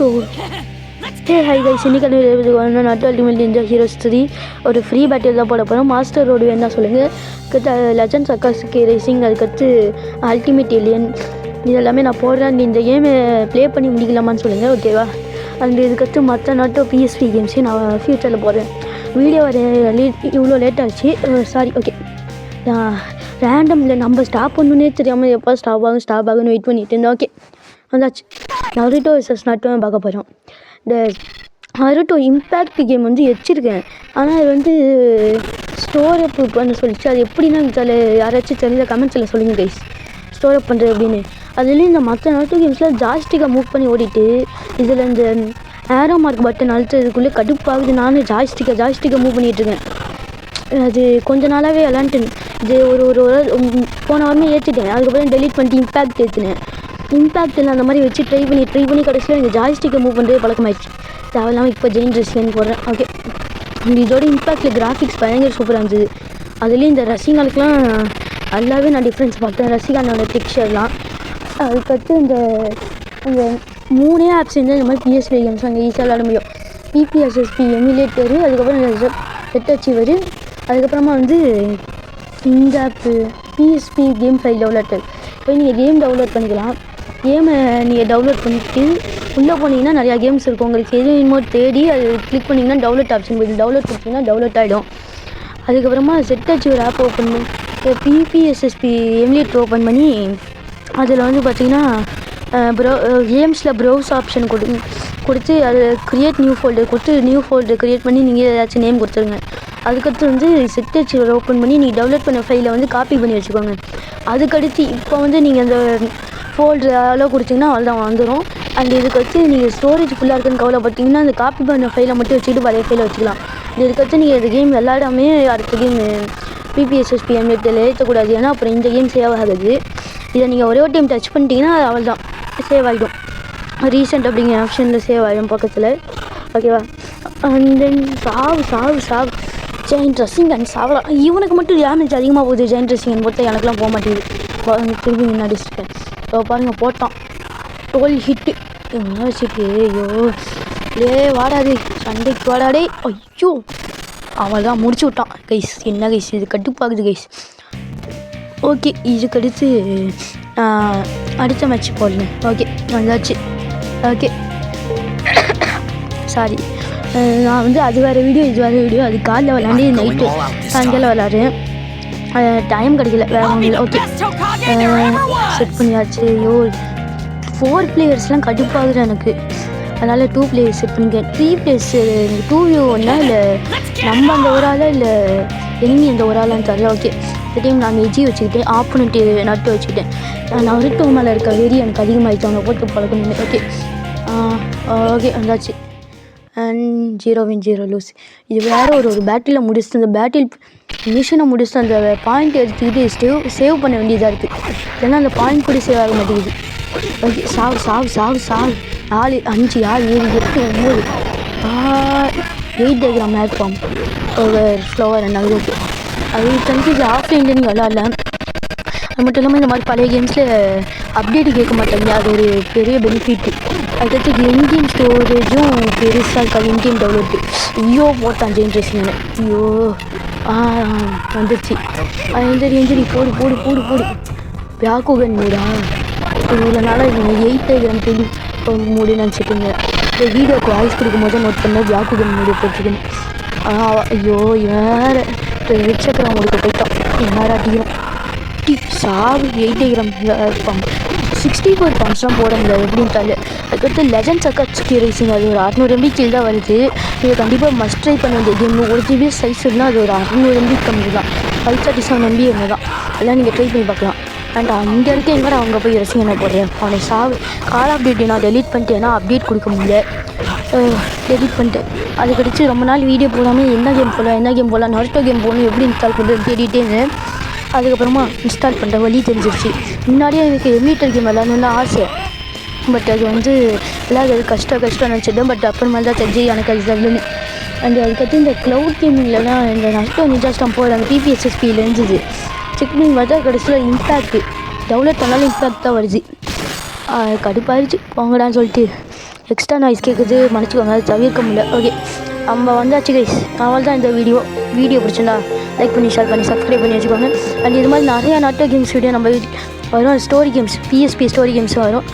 So hi guys, இன்னைக்கு வந்து நாட்டு அல்டிமேட் நிஞ்சா ஹீரோஸ் 3 ஒரு ஃப்ரீ பேட்டில் தான் போட போகிறோம். மாஸ்டர் ரோடு வேணா சொல்லுங்கள், லெஜண்ட்ஸ் அக்காஸ்கே ரேசிங், அதுக்கடுத்து அல்டிமேட் ஏலியன், இது எல்லாமே நான் போடுறேன். இந்த கேமை ப்ளே பண்ணி முடிக்கலாமான்னு சொல்லுங்கள், ஓகேவா? அண்ட் இதுக்கடுத்து மற்ற நாட்டு பிஎஸ்பி கேம்ஸையும் நான் ஃப்யூச்சரில் போடுறேன். வீடியோ இவ்வளோ லேட் ஆச்சு, சாரி. ஓகே, ரேண்டமில் நம்ம ஸ்டாப் பண்ணணுன்னே தெரியாமல் எப்போ ஸ்டாப் ஆகுன்னு வெயிட் பண்ணிட்டு இருந்தேன். ஓகே, வந்தாச்சு. நருட்டோ வெர்சஸ் நாட்டோ பார்க்க போகிறோம். இந்த நருட்டோ இம்பேக்ட் கேம் வந்து வச்சுருக்கேன், ஆனால் அது வந்து ஸ்டோர் அப் பண்ண சொல்லிச்சு. அது எப்படின்னா யாராச்சும் தெரிஞ்ச கமெண்ட்ஸில் சொல்லுங்கள் கைஸ், ஸ்டோர் அப் பண்ணுறது அப்படின்னு. அதுலேயும் இந்த மற்ற நருட்டோ கேம்ஸில் ஜாய்ஸ்டிக்கை மூவ் பண்ணி ஓடிட்டு, இதில் இந்த ஏரோ மார்க் பட்டன் அழுத்ததுக்குள்ளே கடுப்பாகுது. நானும் ஜாய்ஸ்டிக்கை மூவ் பண்ணிகிட்ருக்கேன். அது கொஞ்ச நாளாகவே விளாண்டுட்டேன். இது ஒரு போன வாரமே ஏற்றிட்டேன். அதுக்கப்புறம் டெலிட் பண்ணிட்டு இம்பேக்ட் ஏற்றினேன். இம்பேக்டில் அந்த மாதிரி வச்சு ட்ரை பண்ணி கடைசியில் எனக்கு ஜாய்ஸ்டிக்கை மூவ் பண்ணுறதே பழக்கமாயிடுச்சு. தேவையில்லாமல் இப்போ ஜெயின் ரெசிகன் போடுறேன். ஓகே, இதோட இம்பேக்டில் கிராஃபிக்ஸ் பயங்கர சூப்பராக இருந்தது. அதுலேயும் இந்த ரசிகானுக்குலாம் நல்லாவே நான் டிஃப்ரென்ஸ் பார்த்தேன், ரசிகானோட டெக்ஸ்சர்லாம். அதுக்கடுத்து இந்த 3 ஆப்ஸ் இருந்தால் இந்த மாதிரி பிஎஸ்பி கேம்ஸ் அங்கே ஈஸியாக விளாட முடியும். பிபிஎஸ்எஸ்பி எமுலேட்டரு, அதுக்கப்புறம் செட் அச்சீவரு, அதுக்கப்புறமா வந்து இந்த ஆப்பு பிஎஸ்பி கேம் ஃபைல் டெவலப்பர். போய் நீங்கள் கேம் டவுன்லோட் பண்ணிக்கலாம். கேமை நீங்கள் டவுன்லோட் பண்ணிவிட்டு உள்ளே போனீங்கன்னா நிறையா கேம்ஸ் இருக்கும். உங்களுக்கு எது வேணுமோ தேடி அது கிளிக் பண்ணிங்கன்னா டவுன்லோட் ஆப்ஷன் போய்ட்டு டவுன்லோட் பண்ணிங்கன்னா டவுன்லோட் ஆகிடும். அதுக்கப்புறமா செட் அச்சீவர் ஆப் ஓப்பன் பண்ணி பிபிஎஸ்எஸ்பி எமுலேட்டர் ஓப்பன் பண்ணி அதில் வந்து பார்த்திங்கன்னா கேம்ஸில் ப்ரௌஸ் ஆப்ஷன் கொடுத்து அது க்ரியேட் நியூ ஃபோல்டர் கொடுத்து நியூ ஃபோல்டர் க்ரியேட் பண்ணி நீங்கள் ஏதாச்சும் நேம் கொடுத்துருங்க. அதுக்கடுத்து வந்து செட் அச்சீவர் ஓப்பன் பண்ணி நீங்கள் டவுன்லோட் பண்ண ஃபைலை வந்து காப்பி பண்ணி வச்சுக்கோங்க. அதுக்கடுத்து இப்போ வந்து நீங்கள் அந்த ஃபோல்டர் அளவு கொடுத்தீங்கன்னா அவ்வளோதான் வந்துடும். அண்ட் இதுக்கடுத்து நீங்கள் ஸ்டோரேஜ் ஃபுல்லாக இருக்குன்னு கவலைப்பட்டீங்கன்னா அந்த காப்பி பண்ண ஃபைலை மட்டும் வச்சுக்கிட்டு பழைய ஃபைலை வச்சுக்கலாம். இதுக்கடுத்து நீங்கள் இந்த கேம் விளாடாமே அடுத்த கேம் பிபிஎஸ்எஸ்பி எமுலேட்டரில் ஏற்றக்கூடாது, ஏன்னா அப்புறம் இந்த கேம் சேவ் ஆகுது. இதை நீங்கள் ஒரே ஒரு டைம் டச் பண்ணிட்டீங்கன்னா அது அவ்வளோதான் சேவ் ஆகிடும். ரீசெண்ட் அப்படிங்கிற ஆப்ஷனில் சேவ் ஆகிடும் பக்கத்தில், ஓகேவா? அண்ட் தென் சாவு ஜெயின் ட்ரெஸ்ஸிங் அண்ட் சாவலாம். இவனுக்கு மட்டும் டேமேஜ் அதிகமாக போகுது. ஜெயின் ட்ரெஸ்ஸிங் போட்டால் எனக்குலாம் போக மாட்டேங்குது. திரும்பி முன்னாடி இருக்கேன். இப்போ பாருங்கள், போட்டான் 12 ஹிட்டு வச்சுட்டு. ஐயோ வாடாது, சண்டைக்கு வாடாடே. ஐயோ, அவள் தான் முடிச்சு விட்டான் கைஸ். என்ன கைஸ் இது கட்டுப்பாகுது கைஸ். ஓகே, இதுக்கடுத்து அடுத்த மேட்ச் போடணும். ஓகே, வந்தாச்சு. ஓகே, சாரி, நான் வந்து அது வேறு வீடியோ இது வேறு வீடியோ. அது காலைல விளாண்டு நைட்டு சாயங்காலம் விளாட்றேன். டைம் கிடைக்கல வேறு ஒன்றும். ஓகே, செட் பண்ணியாச்சு. ஐயோ 4 பிளேயர்ஸ்லாம் கடுப்பாகுது எனக்கு, அதனால் 2 பிளேயர்ஸ் செட் பண்ணிக்கிறேன். 3 பிளேயர்ஸ் 2v1 இல்லை நம்ம அந்த ஒரு ஆளா இல்லை எனிமி அந்த ஒரு ஆளான்னு தெரியல. ஓகே, இந்த டைம் நான் எஜி வச்சுக்கிட்டேன், ஆப்போனண்ட்டு நட்டு வச்சுக்கிட்டேன். நான் நருட்டோ மேலே இருக்க வெறி எனக்கு அதிகமாகிடுச்சு, அவனை போட்டு பழக்கணும். ஓகே வந்தாச்சு. And 0-0 lose. இது வேறு ஒரு பேட்டில் முடிச்சுட்டு அந்த பேட்டில் மிஷினை முடிச்சுட்டு அந்த பாயிண்ட் எடுத்துக்கிட்டு சேவ் பண்ண வேண்டியதாக இருக்குது. ஏன்னா அந்த பாயிண்ட் கூட சேவ் ஆக மாட்டேங்குது. ஓகே, சாவு 4 5 6 7 8 9 8 டயக்ராம் மேட்பாம் ஒரு ஃப்ளவர் என்ன இருக்குது. அது தெரிஞ்சு இது ஆஃப்லைனில் நீங்கள் விளாட்ல. அது மட்டும் இல்லாமல் இந்த மாதிரி பழைய கேம்ஸில் அப்டேட்டு கேட்க மாட்டாங்க, அது ஒரு பெரிய பெனிஃபிட்டு. அதுக்கடுத்து என்கேம் ஸ்டோரேஜும் பெருசாக இருக்காது, என்கேம் டவுன்லோடு. ஐயோ போட்டான் ஜெயின் ட்ரெஸ்ஸிங்னு. ஐயோ வந்துடுச்சு. எஞ்சரி போடு பியாக்குகன் மூடா. இவ்வளோ நாளாக இது 8 டயக்ராம் சொல்லி மூடி நினச்சிட்டுங்க. இந்த வீடியோக்கு வாய்ஸ் கொடுக்கும்போது நோட் பண்ண பியாக்குகன் மூடி போட்டுருக்குன்னு. ஐயோ வேறு ரிச்சக்கரம் முடிக்க போயிட்டோம். யாரும் அடிக்கிறோம் சாவு. 8 டயக்ராம் இருப்பாங்க. 64 பாயிண்ட்ஸ்லாம் போட முடியாது எப்படின்ட்டாலே. அதுக்கடுத்து லெஜண்ட்ஸ் அக்காஸ்கே ரேசிங், அது ஒரு 600 MB கீழ் தான் வருது. இதை கண்டிப்பாக மஸ்ட் ட்ரை பண்ண வேண்டிய கேம். 1 GB சைஸ் இருந்தால் அது ஒரு 600 MB கம்மி தான், 537 MB ஒன்று தான். அதெல்லாம் நீங்கள் ட்ரை பண்ணி பார்க்கலாம். அண்ட் அங்கே இருக்க எங்கே அவங்க போய் ரசிங்க என்ன போடுறேன். அவனை சாவு. கால் அப்டேட் நான் டெலிட் பண்ணிட்டேன், ஏன்னா அப்டேட் கொடுக்க முடியல. டெலிட் பண்ணிட்டேன். அது கழிச்சு ரொம்ப நாள் வீடியோ போடாமல் என்ன கேம் போடலாம் நருட்டோ கேம் போகணும் எப்படி இன்ஸ்டால் பண்ணுறது தேடிட்டே இருந்தேன். அதுக்கப்புறமா இன்ஸ்டால் பண்ணுற வழி தெரிஞ்சிருச்சு. முன்னாடியே எனக்கு எமுலேட்டர் கேம் விளாட்ணுன்னு ஆசை, பட் அது வந்து விளையாடுறது கஷ்டம் நினச்சிட்டேன். பட் அப்புறமா தான் தெரிஞ்சு எனக்கு அது இல்லைன்னு. அண்ட் அதுக்கடுத்து இந்த க்ளவுட் கேமிங்லலாம் இந்த நருட்டோ நிஞ்சா ஸ்டாம்ப் போட அந்த பிபிஎஸ்எஸ்பியில் இருந்துச்சு. செக் பண்ணி பார்த்தா கடைசியில் இம்பேக்ட் டவுன்லோட் பண்ணாலும் இம்பேக்ட் தான் வருது. கடுப்பாயிருச்சு போங்கடான்னு சொல்லிட்டு எக்ஸ்ட்ரா நாய்ஸ் கேட்குது, மன்னிச்சிக்கோங்க, அது தவிர்க்க முடியல. ஓகே, நம்ம வந்தாச்சு கைஸ். அவள் தான் இந்த வீடியோ பிடிச்சிருந்தா லைக் பண்ணி, ஷேர் பண்ணி, சப்ஸ்கிரைப் பண்ணி வச்சுக்கோங்க. அண்ட் இது மாதிரி நிறையா நாட்டோ கேம்ஸ் வீடியோ நம்ம வரும். Story games, PSP story games வரும்.